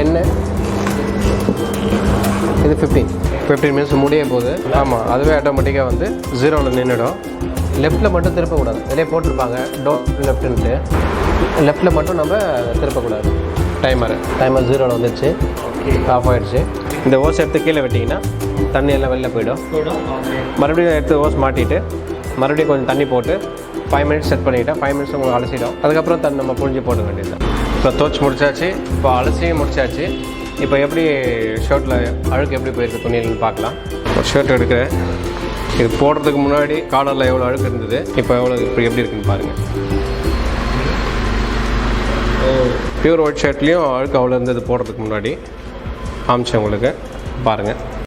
என்ன இது 15 மினிட்ஸ் முடிய போகுது. ஆமாம், அதுவே ஆட்டோமேட்டிக்காக வந்து 0ல் நின்றுடும். லெஃப்ட்டில் மட்டும் திருப்பக்கூடாது. இதிலே போட்டிருப்பாங்க டோர் லெஃப்ட்டுன்ட்டு. லெஃப்ட்டில் மட்டும் நம்ம திருப்பக்கூடாது. டைமர் 0ல் வந்துடுச்சு, ஆஃப் ஆகிடுச்சு. இந்த ஓஸ் எடுத்து கீழே விட்டிங்கன்னா தண்ணி எல்லாம் வெளில போயிடும். மறுபடியும் எடுத்து ஓஸ் மாட்டிட்டு மறுபடியும் கொஞ்சம் தண்ணி போட்டு 5 மினிட்ஸ் செட் பண்ணிக்கிட்டா 5 மினிட்ஸ் உங்களுக்கு அலசிடும். அதுக்கப்புறம் தண்ணி நம்ம புழிஞ்சு போட வேண்டியது தான். இப்போ துவச்சி முடிச்சாச்சு, இப்போ அலசியும் முடிச்சாச்சு. இப்போ எப்படி ஷர்ட்டில் அழுக்கு எப்படி போயிருக்கு துணியில்னு பார்க்கலாம். ஒரு ஷர்ட் எடுக்கிறேன். இது போடுறதுக்கு முன்னாடி காலரில் எவ்வளோ அழுக்கு இருந்தது, இப்போ இப்போ எப்படி இருக்குன்னு பாருங்கள். பியூர் ஒயிட் ஷர்ட்லேயும் அழுக்கு அவ்வளோ இருந்தது போடுறதுக்கு முன்னாடி. காமிச்சேன் உங்களுக்கு, பாருங்கள்.